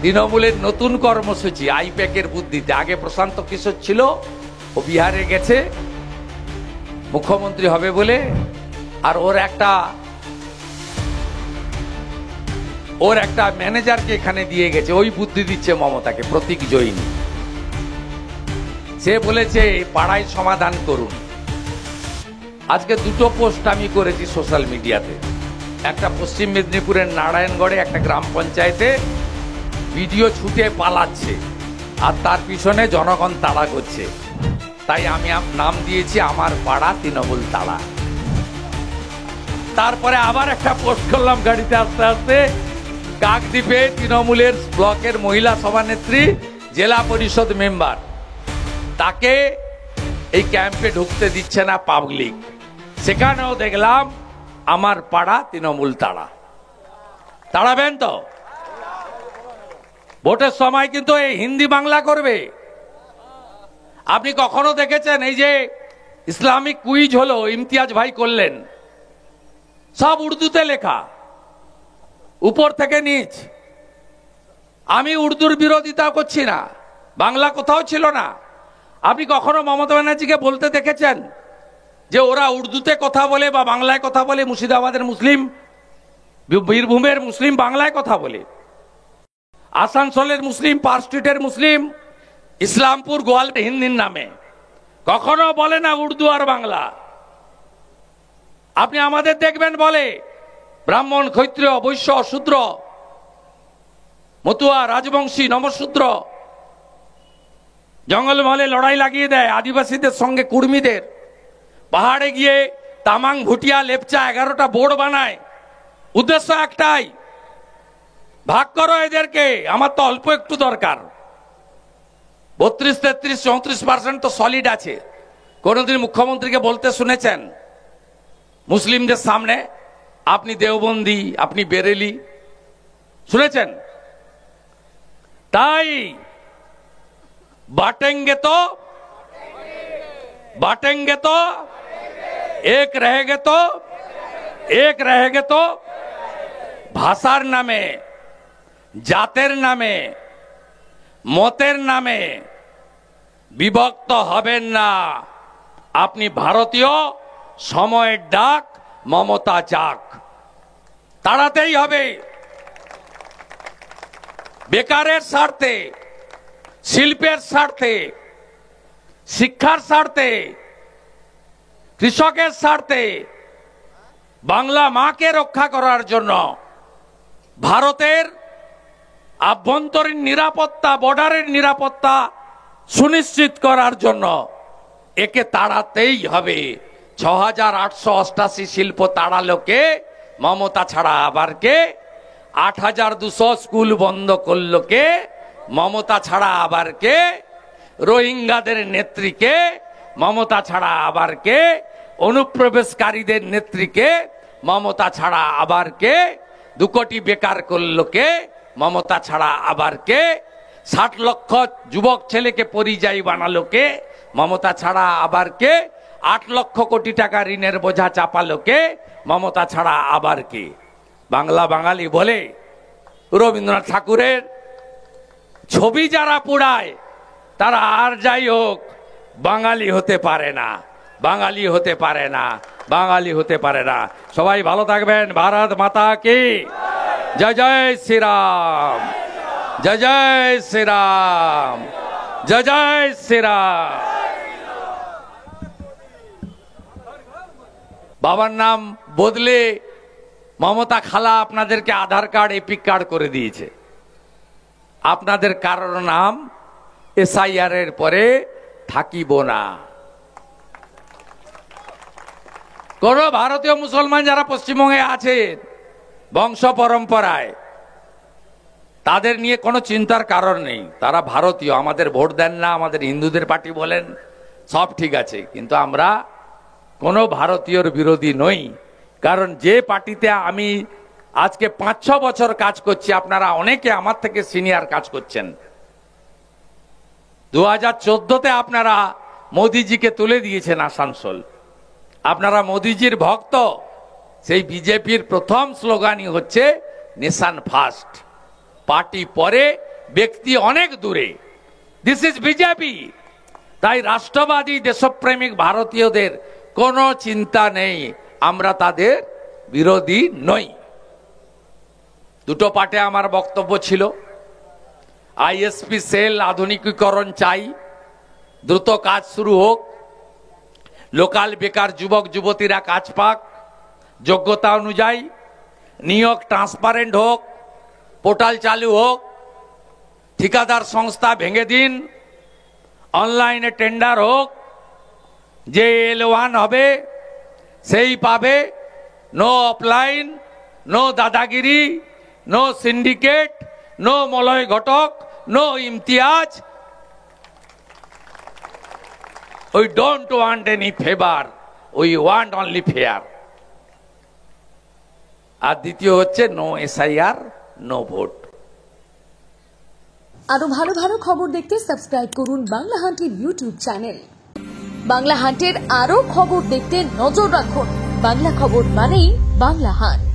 তৃণমূলের নতুন কর্মসূচি আইপ্যাকের বুদ্ধিতে। আগে প্রশান্ত কিশোর ছিল, ও বিহারে গেছে মুখ্যমন্ত্রী হবে বলে, আর ওর একটা ম্যানেজারকে এখানে দিয়ে গেছে, ওই বুদ্ধি দিচ্ছে মমতাকে, প্রতীক জৈনী। সে বলেছে পাড়ায় সমাধান করুন। আজকে দুটো পোস্ট আমি করেছি সোশ্যাল মিডিয়াতে। একটা পশ্চিম মেদিনীপুরের নারায়ণগড়ে একটা গ্রাম পঞ্চায়েতে ভিডিও ছুটে পালাচ্ছে, আর তার পিছনে জনগণ তাড়া করছে, তাই আমি নাম দিয়েছি আমার পাড়া তৃণমূল তাড়া। তারপরে আবার একটা পোস্ট করলাম গাড়িতে আস্তে আস্তে, কাকদ্বীপে তৃণমূলের ব্লকের মহিলা সভানেত্রী, জেলা পরিষদ মেম্বার, তাকে এই ক্যাম্পে ঢুকতে দিচ্ছে না পাবলিক। সেখানেও দেখলাম আমার পাড়া তৃণমূল তাড়া। তাড়াবেন তো? ভোটের সময় কিন্তু এই হিন্দি বাংলা করবে। আপনি কখনো দেখেছেন এই যে ইসলামিক কুইজ হলো, ইমতিয়াজ ভাই করলেন, সব উর্দুতে লেখা, উপর থেকে নিচ। আমি উর্দুর বিরোধিতা করছি না, বাংলা কোথাও ছিল না। আপনি কখনো মমতা ব্যানার্জিকে বলতে দেখেছেন যে ওরা উর্দুতে কথা বলে বা বাংলায় কথা বলে? মুর্শিদাবাদের মুসলিম, বীরভূমের মুসলিম বাংলায় কথা বলে, আসানসোলের মুসলিম, পার্ক স্ট্রিটের মুসলিম, ইসলামপুর গোয়ালপাড়া হিন্দির নামে, কখনো বলে না উর্দু আর বাংলা। আপনি আমাদের দেখবেন বলে ব্রাহ্মণ, ক্ষত্রিয়, বৈশ্য, শূদ্র, মতুয়া, রাজবংশী, নমশূদ্র, জঙ্গলমহলে লড়াই লাগিয়ে দেয় আদিবাসীদের সঙ্গে কুর্মীদের। পাহাড়ে গিয়ে তামাং, ভুটিয়া, লেপচা 11টা বোর্ড বানায়, উদ্দেশ্য একটাই, ভাগ করো এদেরকে, আমার তো অল্প একটু দরকার। 32, 33, 34% তো সলিড আছে। কোনদিন মুখ্যমন্ত্রীকে বলতে শুনেছেন মুসলিমদের সামনে আপনি দেওবন্দি, আপনি বেরেলি? শুনেছেন? তাই बांटेंगे तो एक रहेंगे तो ভাষার নামে, জাতের নামে, মতের নামে বিভক্ত হবেন না। আপনি ভারতীয়, সময়ের ডাক, মমতা যাক, তাড়াতেই হবে। বেকারের স্বার্থে, শিল্পের স্বার্থে, শিক্ষার স্বার্থে, কৃষকের স্বার্থে, বাংলা মাকে রক্ষা করার জন্য, ভারতের আভ্যন্তরীণ নিরাপত্তা, বর্ডারের নিরাপত্তা সুনিশ্চিত করার জন্য একে তাড়াতেই হবে। 6888 শিল্প তাড়ালো কে? মমতা ছাড়া আবার কে? 8200 স্কুল বন্ধ করলো কে? মমতা ছাড়া আবার কে? রোহিঙ্গাদের নেত্রীকে? মমতা ছাড়া আবার কে? অনুপ্রবেশকারীদের নেত্রীকে? মমতা ছাড়া আবার কে? 2 কোটি বেকার করলো কে? মমতা ছাড়া আবার কে? 60 লক্ষ যুবক ছেলেকে পরিযায়ী বানালো কে? মমতা ছাড়া আবার কে? 8 লক্ষ কোটি টাকা ঋণের বোঝা চাপালো কে? মমতা ছাড়া আবার কে? বাংলা বাঙালি বলে রবীন্দ্রনাথ ঠাকুরের ছবি যারা পোড়ায় তারা আর যাই হোক বাঙালি হতে পারে না, বাঙালি হতে পারে না, বাঙালি হতে পারে না। সবাই ভালো থাকবেন। ভারত মাতা কি জয়। জয় শ্রীরাম, জয় জয় শ্রীরাম, জয় জয় শ্রীরাম। বাবার নাম বদলে মমতা খালা আপনাদেরকে আধার কার্ড, এপিক কার্ড করে দিয়েছে। আপনাদের কারোর নাম SIR এর পরে থাকিব না। কোন ভারতীয় মুসলমান যারা পশ্চিমবঙ্গে আছেন বংশ পরম্পরায়, তাদের নিয়ে কোনো চিন্তার কারণ নেই। তারা ভারতীয়, আমাদের ভোট দেন না, আমাদের হিন্দুদের পার্টি বলেন, সব ঠিক আছে, কিন্তু আমরা কোনো ভারতীয়র বিরোধী নই। কারণ যে পার্টিতে আমি আজকে 5-6 বছর কাজ করছি, আপনারা অনেকে আমার থেকে সিনিয়র কাজ করছেন। 2014তে আপনারা মোদিজিকে তুলে দিয়েছেন আসানসোল। আপনারা মোদিজির ভক্ত। সেই বিজেপির প্রথম স্লোগানই হচ্ছে নেশন ফার্স্ট, পার্টি পরে, ব্যক্তি অনেক দূরে। This is BJP. তাই রাষ্ট্রবাদী দেশপ্রেমিক ভারতীয়দের কোনো চিন্তা নেই, আমরা তাদের বিরোধী নই। দুটো পার্টে আমার বক্তব্য ছিল। আইএসপি সেল আধুনিকীকরণ চাই, দ্রুত কাজ শুরু হোক, লোকাল বেকার যুবক যুবতীরা কাজ পাক যোগ্যতা অনুযায়ী, নিয়োগ ট্রান্সপারেন্ট হোক, পোর্টাল চালু হোক, ঠিকাদার সংস্থা ভেঙে দিন, অনলাইনে টেন্ডার হোক, যে L1 হবে সেই পাবে, নো অফলাইন, নো দাদাগিরি, no syndicate, no Malay Ghatak, no Imtiaz. We don't want any favor, we want only fair. আর দ্বিতীয় হচ্ছে নো SIR, নো ভোট। আরো ভালো ভালো খবর দেখতে সাবস্ক্রাইব করুন বাংলা হান্টের ইউটিউব চ্যানেল। বাংলা হান্টের আরো খবর দেখতে নজর রাখুন। বাংলা খবর মানেই বাংলা হান্ট।